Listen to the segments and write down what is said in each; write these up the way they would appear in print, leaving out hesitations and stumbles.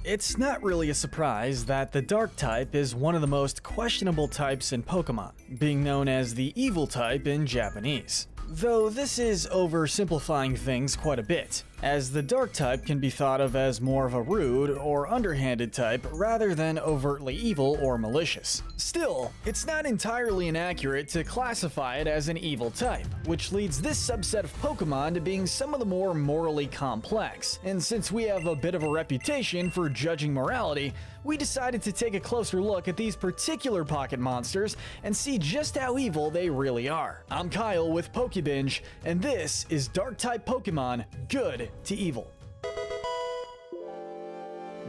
It's not really a surprise that the Dark type is one of the most questionable types in Pokemon, being known as the Evil type in Japanese. Though this is oversimplifying things quite a bit, as the Dark type can be thought of as more of a rude or underhanded type rather than overtly evil or malicious. Still, it's not entirely inaccurate to classify it as an evil type, which leads this subset of Pokemon to being some of the more morally complex. And since we have a bit of a reputation for judging morality, we decided to take a closer look at these particular pocket monsters and see just how evil they really are. I'm Kyle with Wickedbinge, and this is Dark-type Pokemon Good to Evil.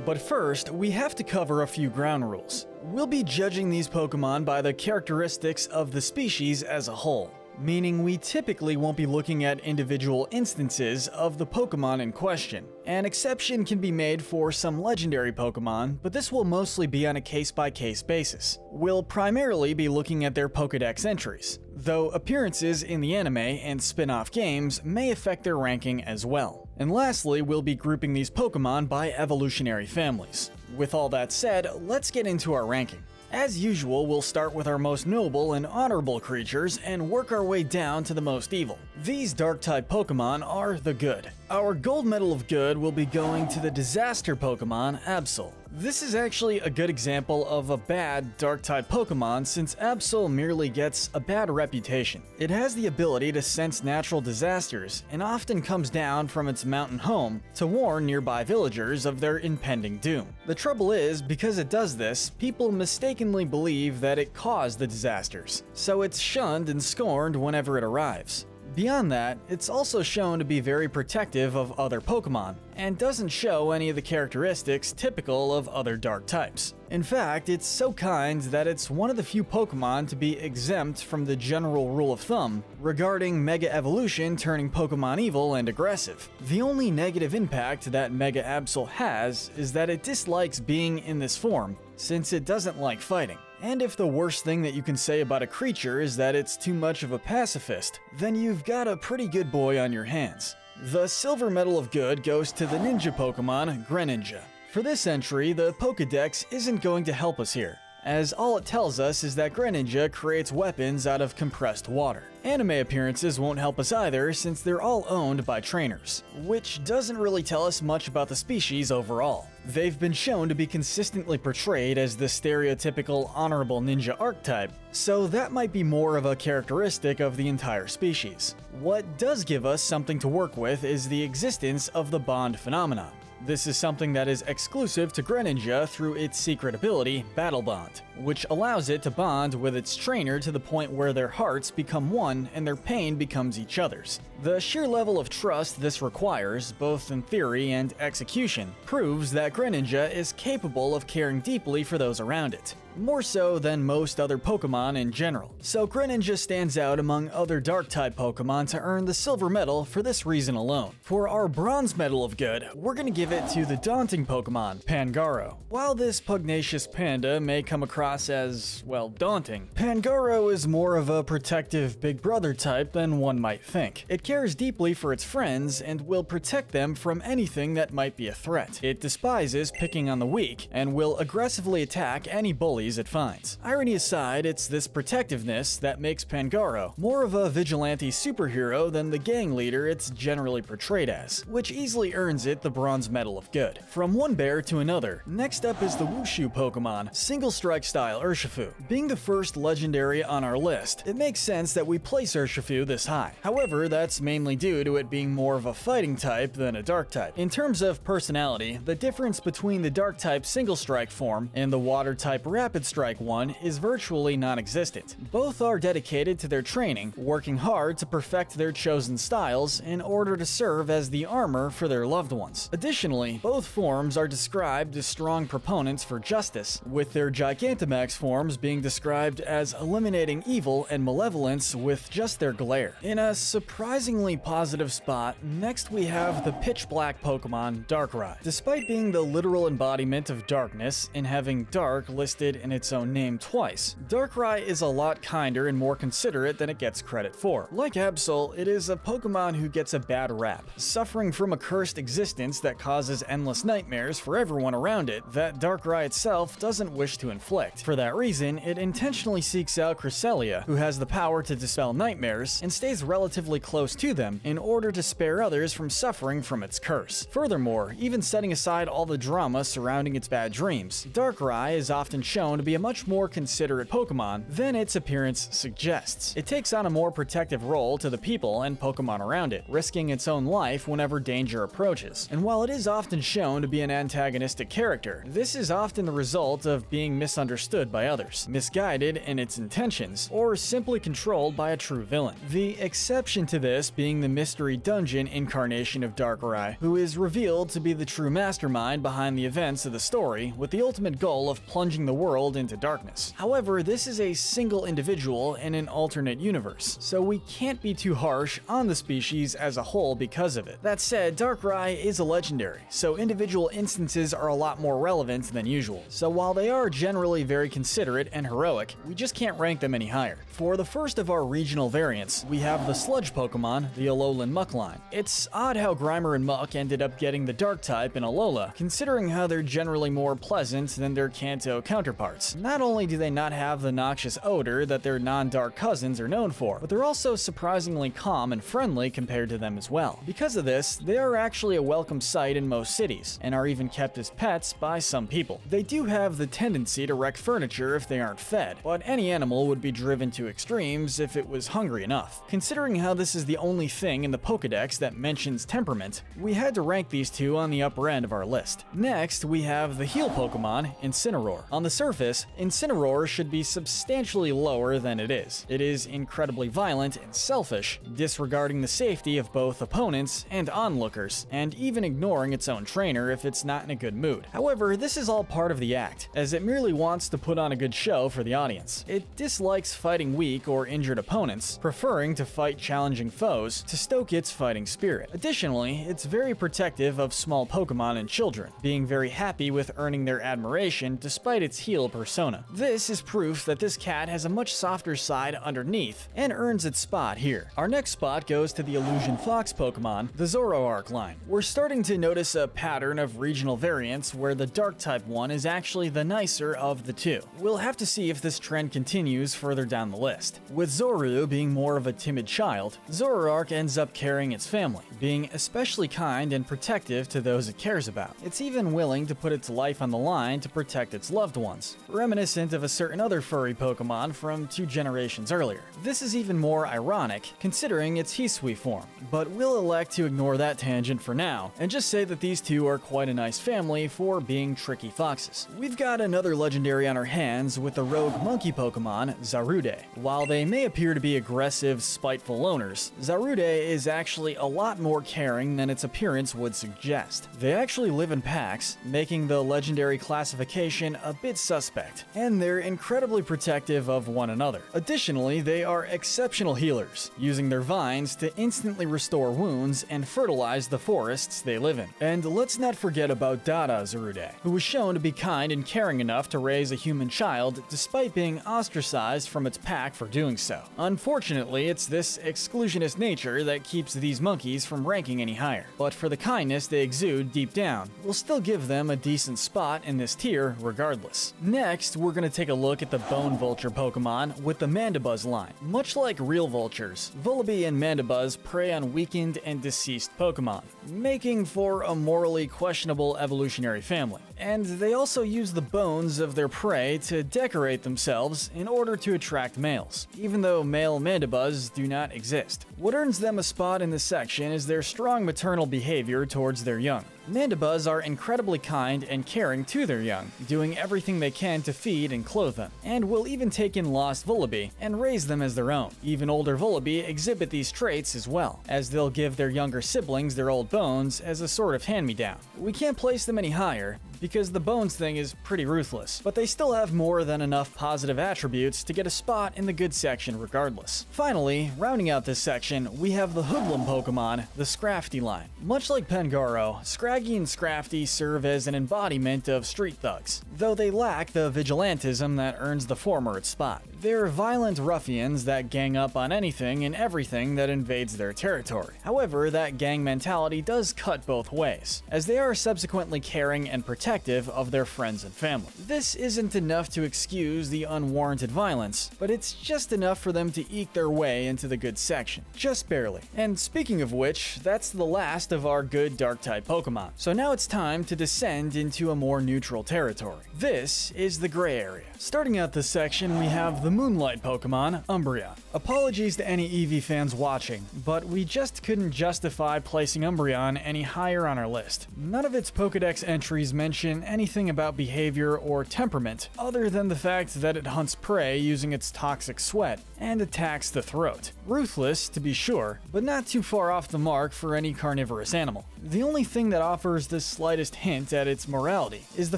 But first, we have to cover a few ground rules. We'll be judging these Pokemon by the characteristics of the species as a whole, meaning we typically won't be looking at individual instances of the Pokemon in question. An exception can be made for some legendary Pokemon, but this will mostly be on a case-by-case basis. We'll primarily be looking at their Pokédex entries, though appearances in the anime and spin-off games may affect their ranking as well. And lastly, we'll be grouping these Pokemon by evolutionary families. With all that said, let's get into our ranking. As usual, we'll start with our most noble and honorable creatures and work our way down to the most evil. These Dark-type Pokemon are the good. Our gold medal of good will be going to the disaster Pokemon, Absol. This is actually a good example of a bad Dark-type Pokemon since Absol merely gets a bad reputation. It has the ability to sense natural disasters and often comes down from its mountain home to warn nearby villagers of their impending doom. The trouble is, because it does this, people mistakenly believe that it caused the disasters, so it's shunned and scorned whenever it arrives. Beyond that, it's also shown to be very protective of other Pokemon, and doesn't show any of the characteristics typical of other Dark types. In fact, it's so kind that it's one of the few Pokemon to be exempt from the general rule of thumb regarding Mega Evolution turning Pokemon evil and aggressive. The only negative impact that Mega Absol has is that it dislikes being in this form, since it doesn't like fighting. And if the worst thing that you can say about a creature is that it's too much of a pacifist, then you've got a pretty good boy on your hands. The silver medal of good goes to the ninja Pokemon, Greninja. For this entry, the Pokédex isn't going to help us here, as all it tells us is that Greninja creates weapons out of compressed water. Anime appearances won't help us either since they're all owned by trainers, which doesn't really tell us much about the species overall. They've been shown to be consistently portrayed as the stereotypical honorable ninja archetype, so that might be more of a characteristic of the entire species. What does give us something to work with is the existence of the bond phenomenon. This is something that is exclusive to Greninja through its secret ability, Battle Bond, which allows it to bond with its trainer to the point where their hearts become one and their pain becomes each other's. The sheer level of trust this requires, both in theory and execution, proves that Greninja is capable of caring deeply for those around it, more so than most other Pokemon in general. So Greninja stands out among other Dark-type Pokemon to earn the silver medal for this reason alone. For our bronze medal of good, we're gonna give it to the daunting Pokemon, Pangoro. While this pugnacious panda may come across as, well, daunting, Pangoro is more of a protective big brother type than one might think. It cares deeply for its friends and will protect them from anything that might be a threat. It despises picking on the weak and will aggressively attack any bullies it finds. Irony aside, it's this protectiveness that makes Pangoro more of a vigilante superhero than the gang leader it's generally portrayed as, which easily earns it the bronze medal of good. From one bear to another, next up is the Wushu Pokemon, Single Strike style Urshifu. Being the first legendary on our list, it makes sense that we place Urshifu this high. However, that's mainly due to it being more of a fighting type than a dark type. In terms of personality, the difference between the dark type Single Strike form and the water type Rapid Strike one is virtually non-existent. Both are dedicated to their training, working hard to perfect their chosen styles in order to serve as the armor for their loved ones. Additionally, both forms are described as strong proponents for justice, with their Gigantamax forms being described as eliminating evil and malevolence with just their glare. In a surprisingly positive spot, next we have the pitch black Pokemon, Darkrai. Despite being the literal embodiment of darkness and having dark listed in its own name twice. Darkrai is a lot kinder and more considerate than it gets credit for. Like Absol, it is a Pokemon who gets a bad rap, suffering from a cursed existence that causes endless nightmares for everyone around it that Darkrai itself doesn't wish to inflict. For that reason, it intentionally seeks out Cresselia, who has the power to dispel nightmares, and stays relatively close to them in order to spare others from suffering from its curse. Furthermore, even setting aside all the drama surrounding its bad dreams, Darkrai is often shown to be a much more considerate Pokemon than its appearance suggests. It takes on a more protective role to the people and Pokemon around it, risking its own life whenever danger approaches. And while it is often shown to be an antagonistic character, this is often the result of being misunderstood by others, misguided in its intentions, or simply controlled by a true villain. The exception to this being the Mystery Dungeon incarnation of Darkrai, who is revealed to be the true mastermind behind the events of the story, with the ultimate goal of plunging the world into darkness. However, this is a single individual in an alternate universe, so we can't be too harsh on the species as a whole because of it. That said, Darkrai is a legendary, so individual instances are a lot more relevant than usual. So while they are generally very considerate and heroic, we just can't rank them any higher. For the first of our regional variants, we have the sludge Pokemon, the Alolan Muckline. It's odd how Grimer and Muck ended up getting the dark type in Alola, considering how they're generally more pleasant than their Kanto counterparts. Not only do they not have the noxious odor that their non-dark cousins are known for, but they're also surprisingly calm and friendly compared to them as well. Because of this, they are actually a welcome sight in most cities, and are even kept as pets by some people. They do have the tendency to wreck furniture if they aren't fed, but any animal would be driven to extremes if it was hungry enough. Considering how this is the only thing in the Pokédex that mentions temperament, we had to rank these two on the upper end of our list. Next, we have the heal Pokemon, Incineroar. On the surface, Incineroar should be substantially lower than it is. It is incredibly violent and selfish, disregarding the safety of both opponents and onlookers, and even ignoring its own trainer if it's not in a good mood. However, this is all part of the act, as it merely wants to put on a good show for the audience. It dislikes fighting weak or injured opponents, preferring to fight challenging foes to stoke its fighting spirit. Additionally, it's very protective of small Pokemon and children, being very happy with earning their admiration despite its heel persona. This is proof that this cat has a much softer side underneath and earns its spot here. Our next spot goes to the Illusion Fox Pokemon, the Zoroark line. We're starting to notice a pattern of regional variants where the dark type one is actually the nicer of the two. We'll have to see if this trend continues further down the list. With Zoru being more of a timid child, Zoroark ends up carrying its family, being especially kind and protective to those it cares about. It's even willing to put its life on the line to protect its loved ones, reminiscent of a certain other furry Pokemon from 2 generations earlier. This is even more ironic considering its Hisui form, but we'll elect to ignore that tangent for now and just say that these two are quite a nice family for being tricky foxes. We've got another legendary on our hands with the rogue monkey Pokemon, Zarude. While they may appear to be aggressive, spiteful loners, Zarude is actually a lot more caring than its appearance would suggest. They actually live in packs, making the legendary classification a bit suspect, and they're incredibly protective of one another. Additionally, they are exceptional healers, using their vines to instantly restore wounds and fertilize the forests they live in. And let's not forget about Dada Zarude, who was shown to be kind and caring enough to raise a human child despite being ostracized from its pack for doing so. Unfortunately, it's this exclusionist nature that keeps these monkeys from ranking any higher, but for the kindness they exude deep down, we'll still give them a decent spot in this tier regardless. Next, we're going to take a look at the Bone Vulture Pokemon with the Mandibuzz line. Much like real vultures, Vullaby and Mandibuzz prey on weakened and deceased Pokemon, making for a morally questionable evolutionary family. And they also use the bones of their prey to decorate themselves in order to attract males, even though male Mandibuzz do not exist. What earns them a spot in this section is their strong maternal behavior towards their young. Mandibuzz are incredibly kind and caring to their young, doing everything they can to feed and clothe them, and will even take in lost Vullaby and raise them as their own. Even older Vullaby exhibit these traits as well, as they'll give their younger siblings their old bones as a sort of hand-me-down. We can't place them any higher, because the bones thing is pretty ruthless, but they still have more than enough positive attributes to get a spot in the good section regardless. Finally, rounding out this section, we have the Hoodlum Pokemon, the Scrafty line. Much like Pangoro, Scraggy and Scrafty serve as an embodiment of street thugs, though they lack the vigilantism that earns the former its spot. They're violent ruffians that gang up on anything and everything that invades their territory. However, that gang mentality does cut both ways, as they are subsequently caring and protective of their friends and family. This isn't enough to excuse the unwarranted violence, but it's just enough for them to eke their way into the good section. Just barely. And speaking of which, that's the last of our good Dark-type Pokemon. So now it's time to descend into a more neutral territory. This is the gray area. Starting out this section, we have the Moonlight Pokemon, Umbreon. Apologies to any Eevee fans watching, but we just couldn't justify placing Umbreon any higher on our list. None of its Pokédex entries mention anything about behavior or temperament, other than the fact that it hunts prey using its toxic sweat and attacks the throat. Ruthless, to be sure, but not too far off the mark for any carnivorous animal. The only thing that offers the slightest hint at its morality is the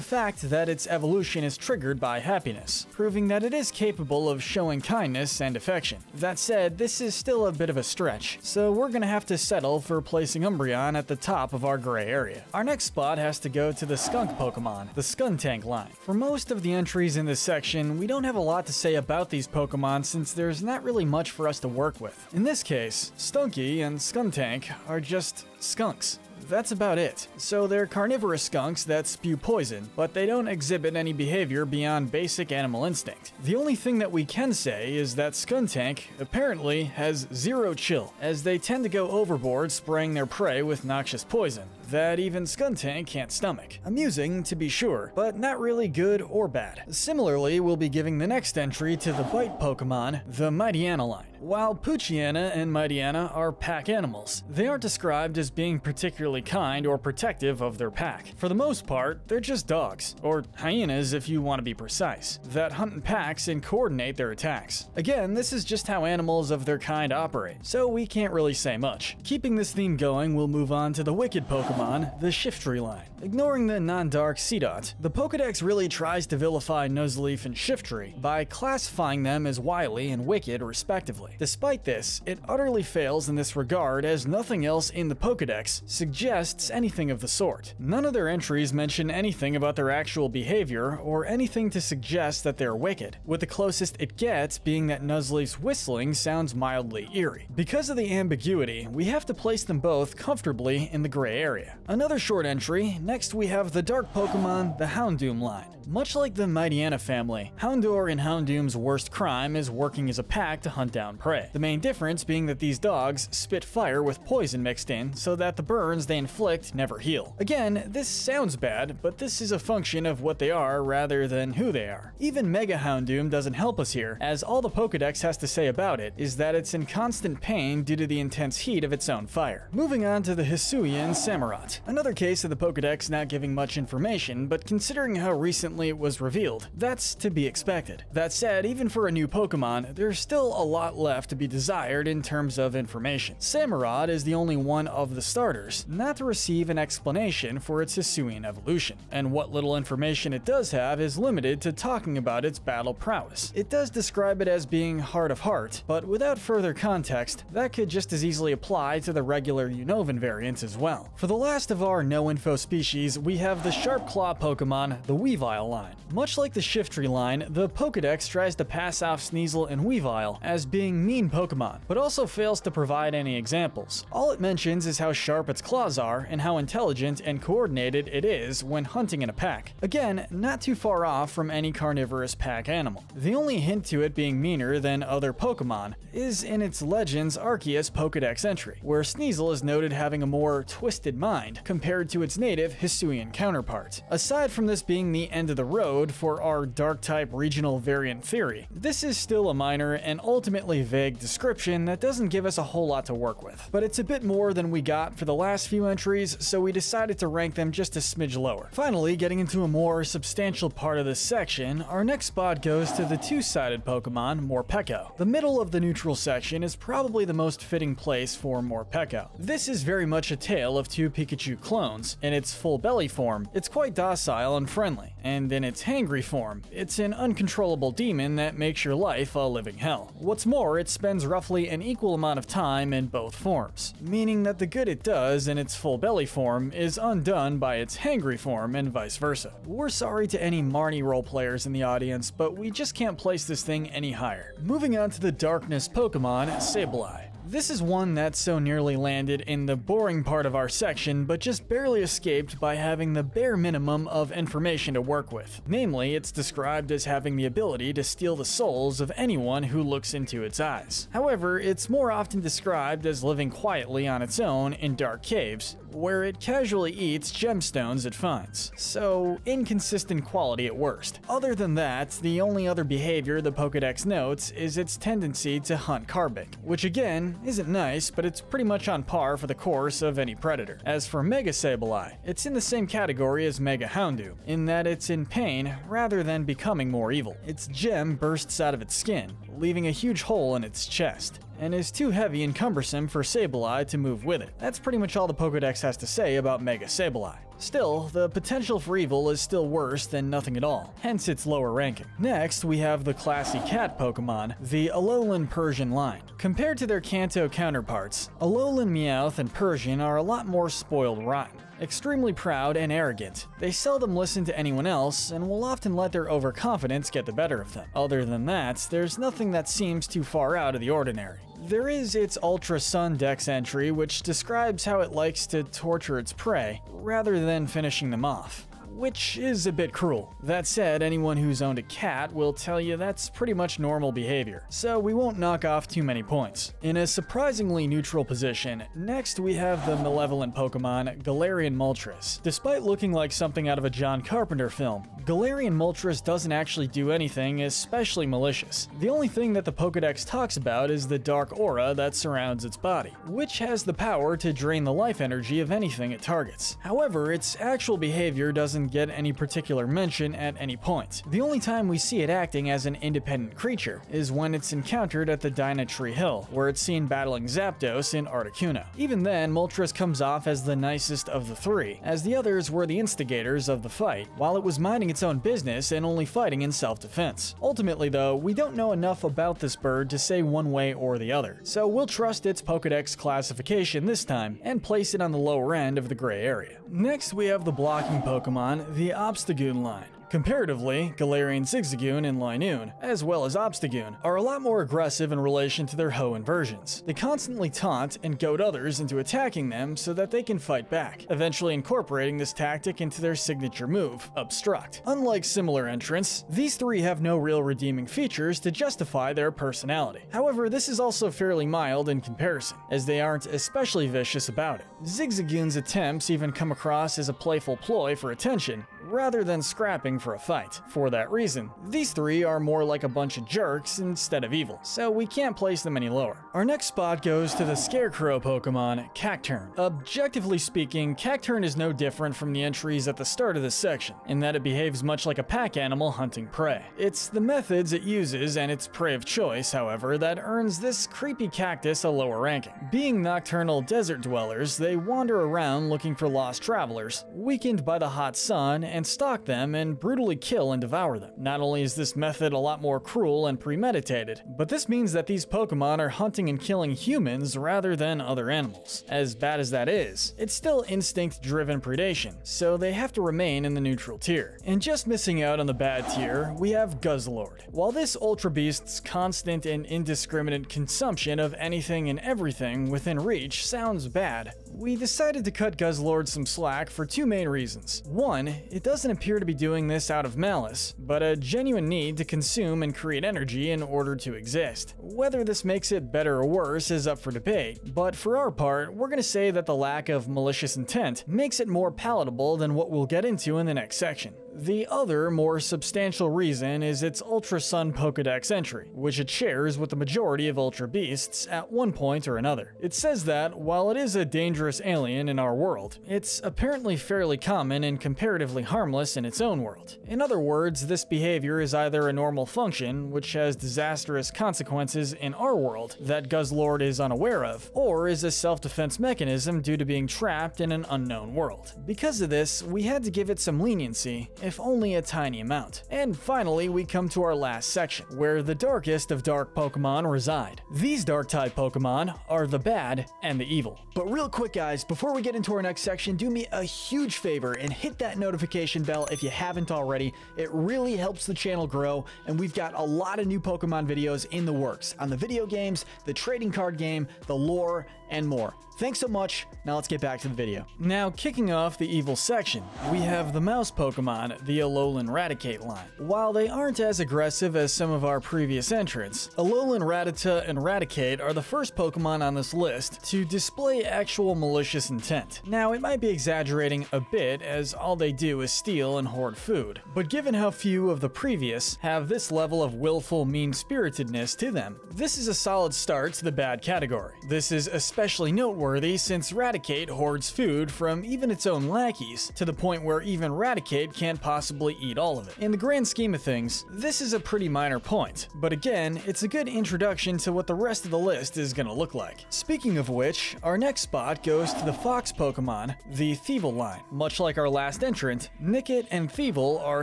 fact that its evolution is triggered by happiness, proving that it is capable of showing kindness and affection. That said, this is still a bit of a stretch, so we're gonna have to settle for placing Umbreon at the top of our gray area. Our next spot has to go to the Skunk Pokemon, the Skuntank line. For most of the entries in this section, we don't have a lot to say about these Pokemon since there's not really much for us to work with. In this case, Stunky and Skuntank are just skunks. That's about it. So they're carnivorous skunks that spew poison, but they don't exhibit any behavior beyond basic animal instinct. The only thing that we can say is that Skuntank apparently has zero chill, as they tend to go overboard spraying their prey with noxious poison that even Skuntank can't stomach. Amusing, to be sure, but not really good or bad. Similarly, we'll be giving the next entry to the Bite Pokemon, the Mightyena line. While Poochyena and Mightyena are pack animals, they aren't described as being particularly kind or protective of their pack. For the most part, they're just dogs, or hyenas if you want to be precise, that hunt in packs and coordinate their attacks. Again, this is just how animals of their kind operate, so we can't really say much. Keeping this theme going, we'll move on to the wicked Pokemon, the Shiftry line. Ignoring the non-dark Seedot, the Pokédex really tries to vilify Nuzleaf and Shiftry by classifying them as wily and wicked respectively. Despite this, it utterly fails in this regard as nothing else in the Pokédex suggests anything of the sort. None of their entries mention anything about their actual behavior or anything to suggest that they're wicked, with the closest it gets being that Nuzleaf's whistling sounds mildly eerie. Because of the ambiguity, we have to place them both comfortably in the gray area. Another short entry, next we have the dark Pokemon, the Houndoom line. Much like the Mightyena family, Houndour and Houndoom's worst crime is working as a pack to hunt down prey. The main difference being that these dogs spit fire with poison mixed in so that the burns they inflict never heal. Again, this sounds bad, but this is a function of what they are rather than who they are. Even Mega Houndoom doesn't help us here, as all the Pokédex has to say about it is that it's in constant pain due to the intense heat of its own fire. Moving on to the Hisuian Samurott. Another case of the Pokédex not giving much information, but considering how recently it was revealed, that's to be expected. That said, even for a new Pokemon, there's still a lot left to be desired in terms of information. Samurott is the only one of the starters not to receive an explanation for its Hisuian evolution, and what little information it does have is limited to talking about its battle prowess. It does describe it as being hard of heart, but without further context, that could just as easily apply to the regular Unova variants as well. For the last of our no-info species, we have the Sharp Claw Pokemon, the Weavile line. Much like the Shiftry line, the Pokédex tries to pass off Sneasel and Weavile as being mean Pokemon, but also fails to provide any examples. All it mentions is how sharp its claws are and how intelligent and coordinated it is when hunting in a pack. Again, not too far off from any carnivorous pack animal. The only hint to it being meaner than other Pokemon is in its Legends Arceus Pokédex entry, where Sneasel is noted having a more twisted mind compared to its native Hisuian counterpart. Aside from this being the end of the road for our Dark-type regional variant theory, this is still a minor and ultimately vague description that doesn't give us a whole lot to work with. But it's a bit more than we got for the last few entries, so we decided to rank them just a smidge lower. Finally, getting into a more substantial part of this section, our next spot goes to the two-sided Pokemon, Morpeko. The middle of the neutral section is probably the most fitting place for Morpeko. This is very much a tale of two Pikachu clones. In its full belly form, it's quite docile and friendly, and in its hangry form, it's an uncontrollable demon that makes your life a living hell. What's more, it spends roughly an equal amount of time in both forms, meaning that the good it does in its full belly form is undone by its hangry form and vice versa. We're sorry to any Marnie roleplayers in the audience, but we just can't place this thing any higher. Moving on to the darkness Pokemon, Sableye. This is one that so nearly landed in the boring part of our section, but just barely escaped by having the bare minimum of information to work with. Namely, it's described as having the ability to steal the souls of anyone who looks into its eyes. However, it's more often described as living quietly on its own in dark caves, where it casually eats gemstones it finds. So, inconsistent quality at worst. Other than that, the only other behavior the Pokédex notes is its tendency to hunt Carbink, which again, isn't nice, but it's pretty much on par for the course of any predator. As for Mega Sableye, it's in the same category as Mega Houndoom, in that it's in pain rather than becoming more evil. Its gem bursts out of its skin, leaving a huge hole in its chest, and is too heavy and cumbersome for Sableye to move with it. That's pretty much all the Pokédex has to say about Mega Sableye. Still, the potential for evil is still worse than nothing at all, hence its lower ranking. Next, we have the classy cat Pokemon, the Alolan Persian line. Compared to their Kanto counterparts, Alolan, Meowth, and Persian are a lot more spoiled rotten. Extremely proud and arrogant, they seldom listen to anyone else and will often let their overconfidence get the better of them. Other than that, there's nothing that seems too far out of the ordinary. There is its Ultra Sun Dex entry, which describes how it likes to torture its prey, rather than finishing them off, which is a bit cruel. That said, anyone who's owned a cat will tell you that's pretty much normal behavior, so we won't knock off too many points. In a surprisingly neutral position, next we have the malevolent Pokemon, Galarian Moltres. Despite looking like something out of a John Carpenter film, Galarian Moltres doesn't actually do anything especially malicious. The only thing that the Pokédex talks about is the dark aura that surrounds its body, which has the power to drain the life energy of anything it targets. However, its actual behavior doesn't get any particular mention at any point. The only time we see it acting as an independent creature is when it's encountered at the Dynatree Hill, where it's seen battling Zapdos in Articuno. Even then, Moltres comes off as the nicest of the three, as the others were the instigators of the fight, while it was minding its own business and only fighting in self-defense. Ultimately though, we don't know enough about this bird to say one way or the other, so we'll trust its Pokédex classification this time and place it on the lower end of the gray area. Next we have the blocking Pokemon, the Obstagoon line. Comparatively, Galarian Zigzagoon and Linoon, as well as Obstagoon, are a lot more aggressive in relation to their Hoenn versions. They constantly taunt and goad others into attacking them so that they can fight back, eventually incorporating this tactic into their signature move, Obstruct. Unlike similar entrants, these three have no real redeeming features to justify their personality. However, this is also fairly mild in comparison, as they aren't especially vicious about it. Zigzagoon's attempts even come across as a playful ploy for attention, rather than scrapping for a fight. For that reason, these three are more like a bunch of jerks instead of evil, so we can't place them any lower. Our next spot goes to the Scarecrow Pokemon, Cacturne. Objectively speaking, Cacturne is no different from the entries at the start of this section, in that it behaves much like a pack animal hunting prey. It's the methods it uses and its prey of choice, however, that earns this creepy cactus a lower ranking. Being nocturnal desert dwellers, they wander around looking for lost travelers, weakened by the hot sun, and stalk them and brutally kill and devour them. Not only is this method a lot more cruel and premeditated, but this means that these Pokemon are hunting and killing humans rather than other animals. As bad as that is, it's still instinct-driven predation, so they have to remain in the neutral tier. And just missing out on the bad tier, we have Guzzlord. While this Ultra Beast's constant and indiscriminate consumption of anything and everything within reach sounds bad, We decided to cut Guzzlord some slack for two main reasons. One, it doesn't appear to be doing this out of malice, but a genuine need to consume and create energy in order to exist. Whether this makes it better or worse is up for debate, but for our part, we're gonna say that the lack of malicious intent makes it more palatable than what we'll get into in the next section. The other, more substantial reason is its Ultra Sun Pokédex entry, which it shares with the majority of Ultra Beasts at one point or another. It says that, while it is a dangerous alien in our world, it's apparently fairly common and comparatively harmless in its own world. In other words, this behavior is either a normal function, which has disastrous consequences in our world that Guzzlord is unaware of, or is a self-defense mechanism due to being trapped in an unknown world. Because of this, we had to give it some leniency, if only a tiny amount. And finally, we come to our last section, where the darkest of dark Pokemon reside. These Dark-type Pokemon are the bad and the evil. But real quick guys, before we get into our next section, do me a huge favor and hit that notification bell if you haven't already. It really helps the channel grow, and we've got a lot of new Pokemon videos in the works on the video games, the trading card game, the lore, and more. Thanks so much. Now let's get back to the video. Now, kicking off the evil section, we have the mouse Pokemon, the Alolan Raticate line. While they aren't as aggressive as some of our previous entrants, Alolan Rattata and Raticate are the first Pokemon on this list to display actual malicious intent. Now, it might be exaggerating a bit, as all they do is steal and hoard food, but given how few of the previous have this level of willful mean-spiritedness to them, this is a solid start to the bad category. This is especially noteworthy since Raticate hoards food from even its own lackeys, to the point where even Raticate can't possibly eat all of it. In the grand scheme of things, this is a pretty minor point, but again, it's a good introduction to what the rest of the list is gonna look like. Speaking of which, our next spot goes to the fox Pokemon, the Thievul line. Much like our last entrant, Nickit and Thievul are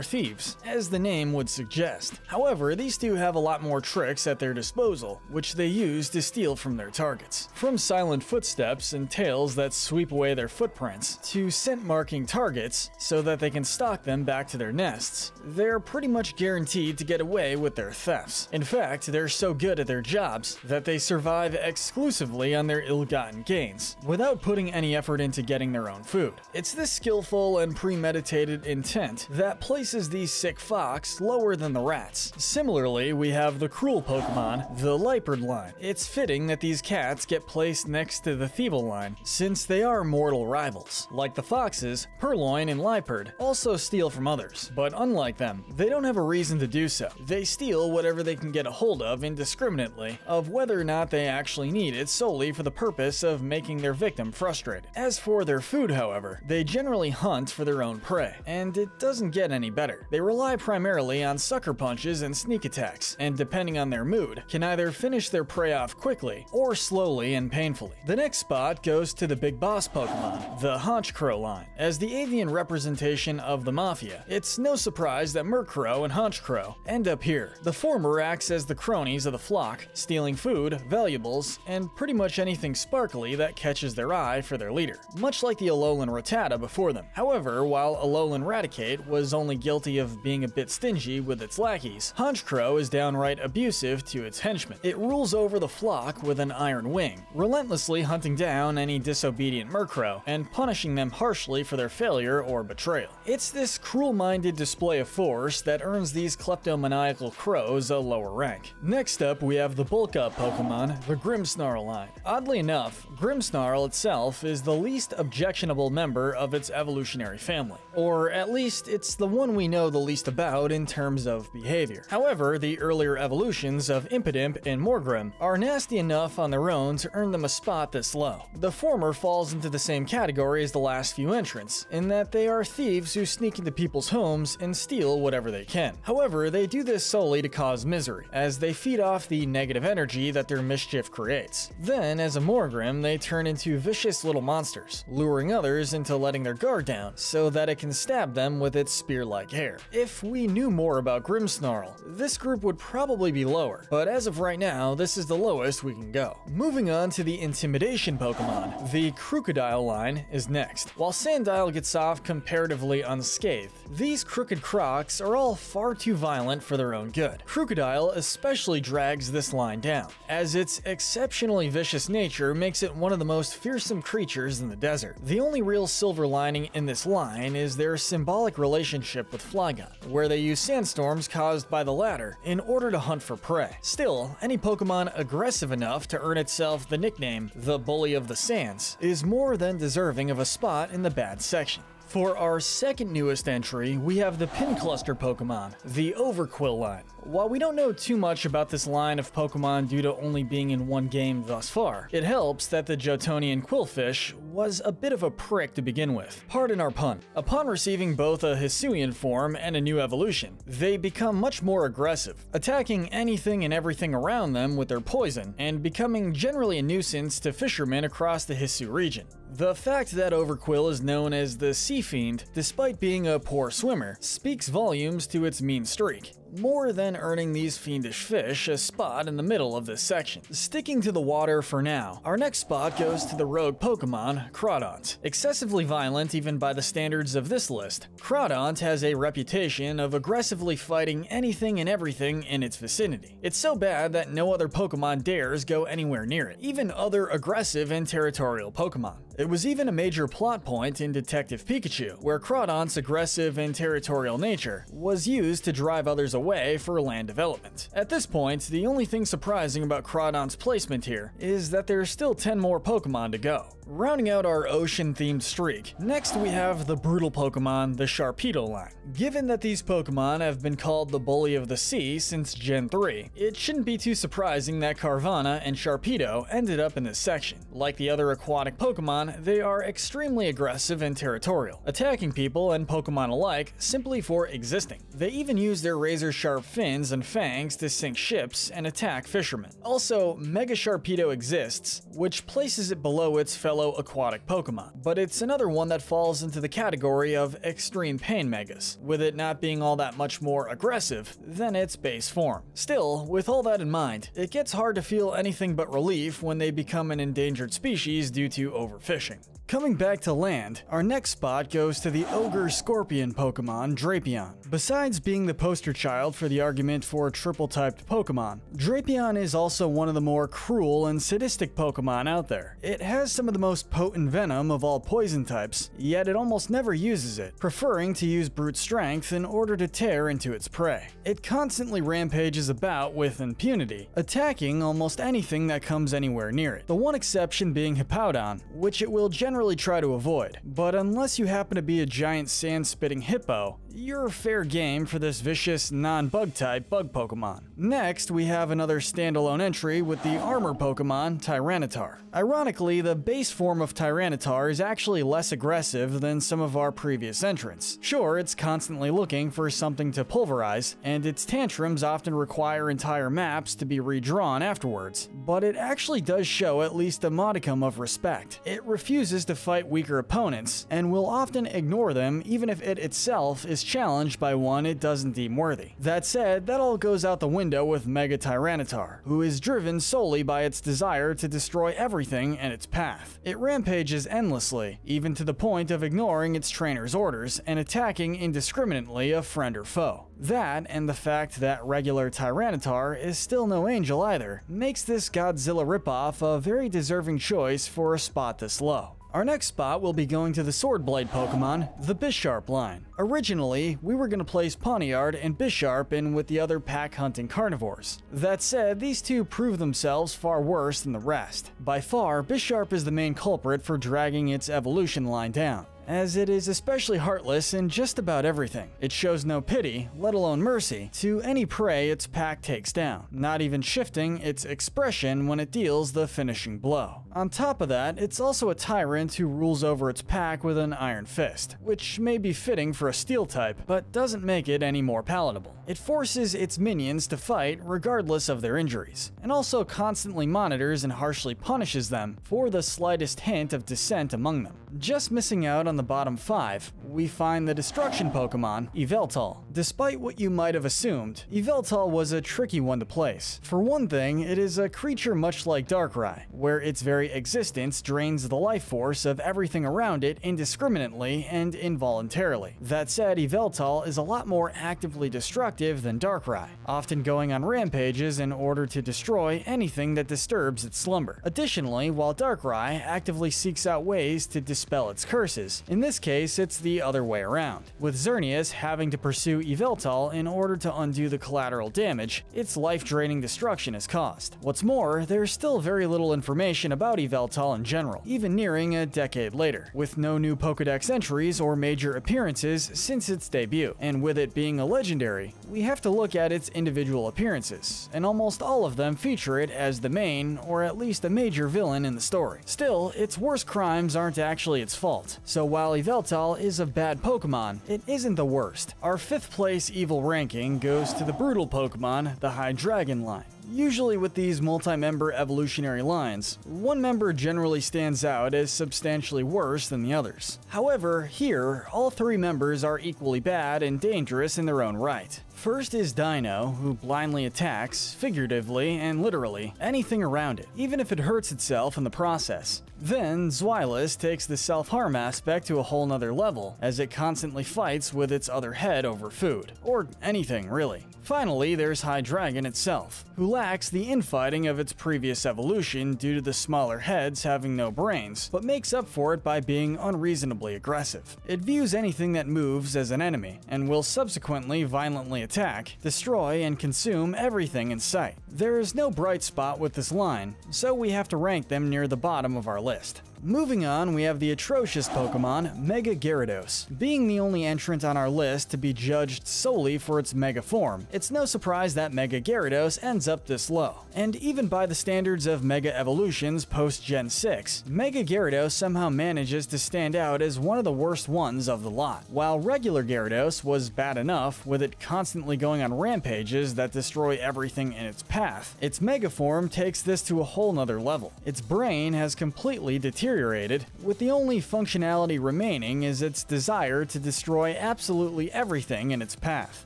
thieves, as the name would suggest. However, these two have a lot more tricks at their disposal, which they use to steal from their targets. From silent footsteps and tails that sweep away their footprints, to scent-marking targets so that they can stalk them back to their nests, they're pretty much guaranteed to get away with their thefts. In fact, they're so good at their jobs that they survive exclusively on their ill-gotten gains, without putting any effort into getting their own food. It's this skillful and premeditated intent that places these sick fox lower than the rats. Similarly, we have the cruel Pokemon, the Liepard line. It's fitting that these cats get placed next to the Thievul line, since they are mortal rivals. Like the foxes, Purloin and Liepard also steal from others, but unlike them, they don't have a reason to do so. They steal whatever they can get a hold of indiscriminately, of whether or not they actually need it solely for the purpose of making their victim frustrated. As for their food, however, they generally hunt for their own prey, and it doesn't get any better. They rely primarily on sucker punches and sneak attacks, and depending on their mood, can either finish their prey off quickly or slowly and painfully. The next spot goes to the big boss Pokemon, the Honchkrow line. As the avian representation of the Mafia, it's no surprise that Murkrow and Honchkrow end up here. The former acts as the cronies of the flock, stealing food, valuables, and pretty much anything sparkly that catches their eye for their leader, much like the Alolan Rattata before them. However, while Alolan Raticate was only guilty of being a bit stingy with its lackeys, Honchkrow is downright abusive to its henchmen. It rules over the flock with an iron wing, relentlessly hunting down any disobedient Murkrow and punishing them harshly for their failure or betrayal. It's this cruel-minded display of force that earns these kleptomaniacal crows a lower rank. Next up, we have the bulk-up Pokemon, the Grimmsnarl line. Oddly enough, Grimmsnarl itself is the least objectionable member of its evolutionary family, or at least it's the one we know the least about in terms of behavior. However, the earlier evolutions of Impidimp and Morgrem are nasty enough on their own to earn them a spot this low. The former falls into the same category as the last few entrants, in that they are thieves who sneak into people's homes and steal whatever they can. However, they do this solely to cause misery, as they feed off the negative energy that their mischief creates. Then, as a Morgrem, they turn into vicious little monsters, luring others into letting their guard down, so that it can stab them with its spear-like hair. If we knew more about Grimmsnarl, this group would probably be lower, but as of right now, this is the lowest we can go. Moving on to the Intimidation Draconian Pokemon. The Crocodile line is next. While Sandile gets off comparatively unscathed, these crooked crocs are all far too violent for their own good. Crocodile especially drags this line down, as its exceptionally vicious nature makes it one of the most fearsome creatures in the desert. The only real silver lining in this line is their symbolic relationship with Flygon, where they use sandstorms caused by the latter in order to hunt for prey. Still, any Pokemon aggressive enough to earn itself the nickname the Bully of the Sands is more than deserving of a spot in the bad section. For our second newest entry, we have the Pin Cluster Pokemon, the Overquill line. While we don't know too much about this line of Pokemon due to only being in one game thus far, it helps that the Jotonian Quillfish was a bit of a prick to begin with. Pardon our pun. Upon receiving both a Hisuian form and a new evolution, they become much more aggressive, attacking anything and everything around them with their poison, and becoming generally a nuisance to fishermen across the Hisu region. The fact that Overquill is known as the Sea Fiend, despite being a poor swimmer, speaks volumes to its mean streak, more than earning these fiendish fish a spot in the middle of this section. Sticking to the water for now, our next spot goes to the rogue Pokemon, Crawdant. Excessively violent even by the standards of this list, Crawdant has a reputation of aggressively fighting anything and everything in its vicinity. It's so bad that no other Pokemon dares go anywhere near it, even other aggressive and territorial Pokemon. It was even a major plot point in Detective Pikachu, where Crawdant's aggressive and territorial nature was used to drive others away for land development. At this point, the only thing surprising about Crawdant's placement here is that there's still 10 more Pokemon to go. Rounding out our ocean-themed streak, next we have the brutal Pokemon, the Sharpedo line. Given that these Pokemon have been called the Bully of the Sea since Gen 3, it shouldn't be too surprising that Carvanha and Sharpedo ended up in this section. Like the other aquatic Pokemon, they are extremely aggressive and territorial, attacking people and Pokemon alike simply for existing. They even use their razor-sharp fins and fangs to sink ships and attack fishermen. Also, Mega Sharpedo exists, which places it below its fellow aquatic Pokemon, but it's another one that falls into the category of extreme pain megas, with it not being all that much more aggressive than its base form. Still, with all that in mind, it gets hard to feel anything but relief when they become an endangered species due to overfishing. Coming back to land, our next spot goes to the Ogre Scorpion Pokemon, Drapion. Besides being the poster child for the argument for triple-typed Pokemon, Drapion is also one of the more cruel and sadistic Pokemon out there. It has some of the most potent venom of all poison types, yet it almost never uses it, preferring to use brute strength in order to tear into its prey. It constantly rampages about with impunity, attacking almost anything that comes anywhere near it. The one exception being Hippowdon, which it will generally try to avoid. But unless you happen to be a giant sand-spitting hippo, you're fair game for this vicious, non-bug type bug Pokemon. Next, we have another standalone entry with the armor Pokemon, Tyranitar. Ironically, the base form of Tyranitar is actually less aggressive than some of our previous entrants. Sure, it's constantly looking for something to pulverize, and its tantrums often require entire maps to be redrawn afterwards, but it actually does show at least a modicum of respect. It refuses to fight weaker opponents, and will often ignore them even if it itself is challenged by one it doesn't deem worthy. That said, that all goes out the window with Mega Tyranitar, who is driven solely by its desire to destroy everything in its path. It rampages endlessly, even to the point of ignoring its trainer's orders and attacking indiscriminately a friend or foe. That, and the fact that regular Tyranitar is still no angel either, makes this Godzilla ripoff a very deserving choice for a spot this low. Our next spot will be going to the Swordblade Pokemon, the Bisharp line. Originally, we were going to place Pawniard and Bisharp in with the other pack-hunting carnivores. That said, these two prove themselves far worse than the rest. By far, Bisharp is the main culprit for dragging its evolution line down, as it is especially heartless in just about everything. It shows no pity, let alone mercy, to any prey its pack takes down, not even shifting its expression when it deals the finishing blow. On top of that, it's also a tyrant who rules over its pack with an iron fist, which may be fitting for a steel type, but doesn't make it any more palatable. It forces its minions to fight regardless of their injuries, and also constantly monitors and harshly punishes them for the slightest hint of dissent among them. Just missing out on the bottom 5, we find the destruction Pokemon, Eviltal. Despite what you might have assumed, Eviltal was a tricky one to place. For one thing, it is a creature much like Darkrai, where its very existence drains the life force of everything around it indiscriminately and involuntarily. That said, Eviltal is a lot more actively destructive than Darkrai, often going on rampages in order to destroy anything that disturbs its slumber. Additionally, while Darkrai actively seeks out ways to dispel its curses, in this case it's the other way around, with Xerneas having to pursue Eviltal in order to undo the collateral damage its life-draining destruction has caused. What's more, there's still very little information about Eviltal in general, even nearing a decade later, with no new Pokédex entries or major appearances since its debut. And with it being a legendary, we have to look at its individual appearances, and almost all of them feature it as the main, or at least a major villain in the story. Still, its worst crimes aren't actually its fault, so while Eviltal is a bad Pokemon, it isn't the worst. Our 5th place evil ranking goes to the brutal Pokemon, the Hydreigon line. Usually with these multi-member evolutionary lines, one member generally stands out as substantially worse than the others. However, here, all 3 members are equally bad and dangerous in their own right. First is Dino, who blindly attacks, figuratively and literally, anything around it, even if it hurts itself in the process. Then, Zweilous takes the self-harm aspect to a whole nother level, as it constantly fights with its other head over food. Or anything, really. Finally, there's Hydreigon itself, who lacks the infighting of its previous evolution due to the smaller heads having no brains, but makes up for it by being unreasonably aggressive. It views anything that moves as an enemy, and will subsequently violently attack, destroy, and consume everything in sight. There is no bright spot with this line, so we have to rank them near the bottom of our list. Moving on, we have the atrocious Pokemon, Mega Gyarados. Being the only entrant on our list to be judged solely for its Mega form, it's no surprise that Mega Gyarados ends up this low. And even by the standards of Mega Evolutions post-Gen 6, Mega Gyarados somehow manages to stand out as one of the worst ones of the lot. While regular Gyarados was bad enough, with it constantly going on rampages that destroy everything in its path, its Mega form takes this to a whole nother level. Its brain has completely deteriorated, with the only functionality remaining is its desire to destroy absolutely everything in its path.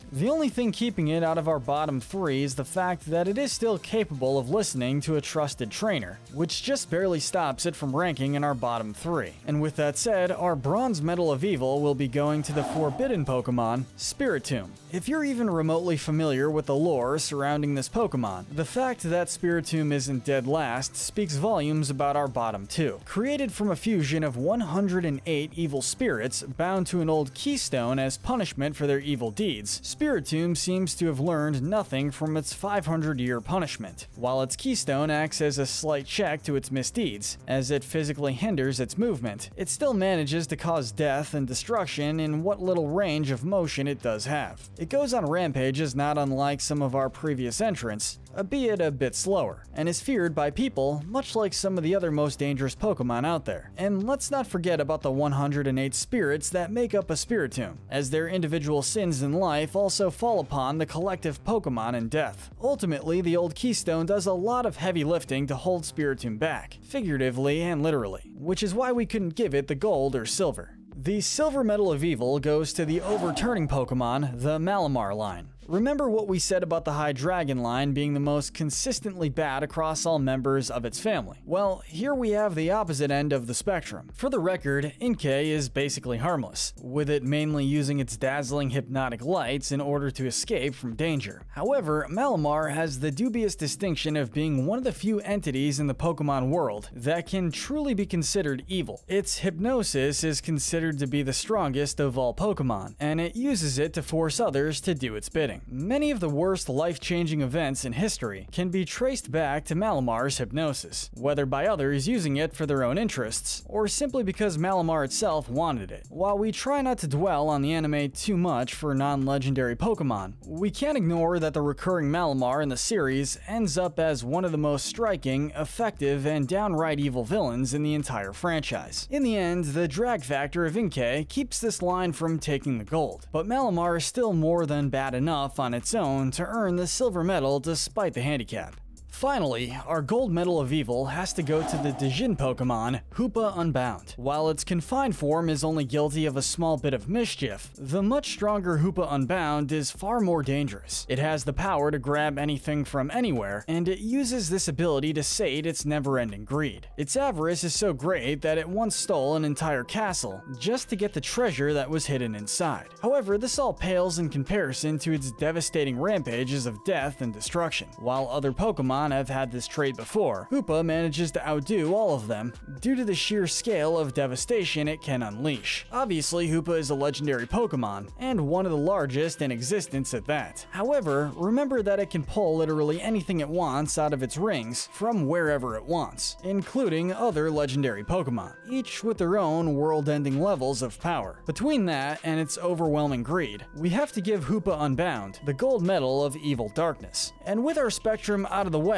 The only thing keeping it out of our bottom 3 is the fact that it is still capable of listening to a trusted trainer, which just barely stops it from ranking in our bottom 3. And with that said, our Bronze Medal of Evil will be going to the forbidden Pokemon, Spiritomb. If you're even remotely familiar with the lore surrounding this Pokemon, the fact that Spiritomb isn't dead last speaks volumes about our bottom 2. Created from a fusion of 108 evil spirits bound to an old keystone as punishment for their evil deeds, Spiritomb seems to have learned nothing from its 500-year punishment. While its keystone acts as a slight check to its misdeeds, as it physically hinders its movement, it still manages to cause death and destruction in what little range of motion it does have. It goes on rampages not unlike some of our previous entrants, albeit a bit slower, and is feared by people much like some of the other most dangerous Pokemon out there. And let's not forget about the 108 spirits that make up a Spiritomb, as their individual sins in life also fall upon the collective Pokemon in death. Ultimately, the old keystone does a lot of heavy lifting to hold Spiritomb back, figuratively and literally, which is why we couldn't give it the gold or silver. The Silver Medal of Evil goes to the overturning Pokemon, the Malomar line. Remember what we said about the Hydreigon line being the most consistently bad across all members of its family? Well, here we have the opposite end of the spectrum. For the record, Inkay is basically harmless, with it mainly using its dazzling hypnotic lights in order to escape from danger. However, Malomar has the dubious distinction of being one of the few entities in the Pokemon world that can truly be considered evil. Its hypnosis is considered to be the strongest of all Pokemon, and it uses it to force others to do its bidding. Many of the worst life-changing events in history can be traced back to Malomar's hypnosis, whether by others using it for their own interests, or simply because Malomar itself wanted it. While we try not to dwell on the anime too much for non-legendary Pokemon, we can't ignore that the recurring Malomar in the series ends up as one of the most striking, effective, and downright evil villains in the entire franchise. In the end, the drag factor of Inkay keeps this line from taking the gold, but Malomar is still more than bad enough on its own to earn the silver medal despite the handicap. Finally, our gold medal of evil has to go to the Dijin Pokemon, Hoopa Unbound. While its confined form is only guilty of a small bit of mischief, the much stronger Hoopa Unbound is far more dangerous. It has the power to grab anything from anywhere, and it uses this ability to sate its never-ending greed. Its avarice is so great that it once stole an entire castle just to get the treasure that was hidden inside. However, this all pales in comparison to its devastating rampages of death and destruction. While other Pokemon have had this trait before, Hoopa manages to outdo all of them due to the sheer scale of devastation it can unleash. Obviously, Hoopa is a legendary Pokemon, and one of the largest in existence at that. However, remember that it can pull literally anything it wants out of its rings from wherever it wants, including other legendary Pokemon, each with their own world-ending levels of power. Between that and its overwhelming greed, we have to give Hoopa Unbound the gold medal of Evil Darkness. And with our spectrum out of the way,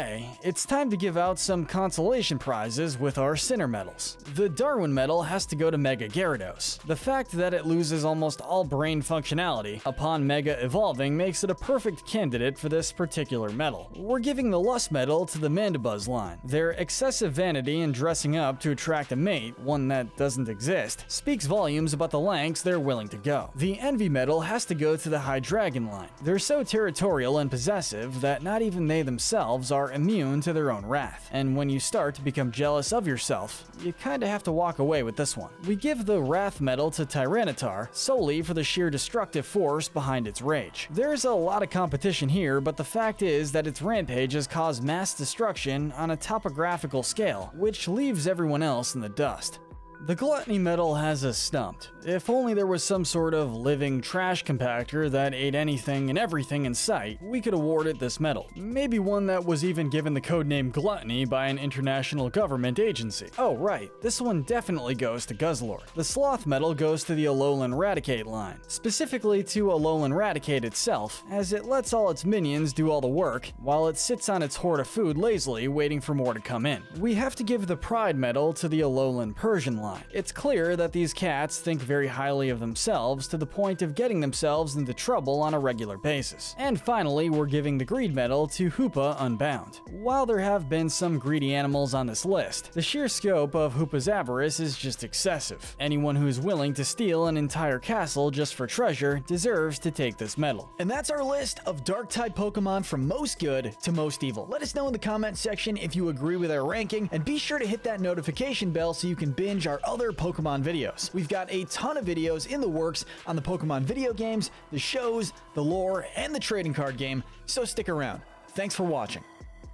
it's time to give out some consolation prizes with our Sinner medals. The Darwin medal has to go to Mega Gyarados. The fact that it loses almost all brain functionality upon Mega evolving makes it a perfect candidate for this particular medal. We're giving the Lust medal to the Mandibuzz line. Their excessive vanity in dressing up to attract a mate, one that doesn't exist, speaks volumes about the lengths they're willing to go. The Envy medal has to go to the Hydreigon line. They're so territorial and possessive that not even they themselves are immune to their own wrath, and when you start to become jealous of yourself, you kinda have to walk away with this one. We give the Wrath medal to Tyranitar solely for the sheer destructive force behind its rage. There's a lot of competition here, but the fact is that its rampage has caused mass destruction on a topographical scale, which leaves everyone else in the dust. The Gluttony medal has us stumped. If only there was some sort of living trash compactor that ate anything and everything in sight, we could award it this medal. Maybe one that was even given the codename Gluttony by an international government agency. Oh right, this one definitely goes to Guzzlord. The Sloth medal goes to the Alolan Raticate line, specifically to Alolan Raticate itself, as it lets all its minions do all the work while it sits on its hoard of food lazily waiting for more to come in. We have to give the Pride medal to the Alolan Persian line. It's clear that these cats think very highly of themselves to the point of getting themselves into trouble on a regular basis. And finally, we're giving the Greed medal to Hoopa Unbound. While there have been some greedy animals on this list, the sheer scope of Hoopa's avarice is just excessive. Anyone who's willing to steal an entire castle just for treasure deserves to take this medal. And that's our list of Dark-type Pokemon from most good to most evil. Let us know in the comment section if you agree with our ranking, and be sure to hit that notification bell so you can binge our other Pokemon videos. We've got a ton of videos in the works on the Pokemon video games, the shows, the lore, and the trading card game, so stick around. Thanks for watching.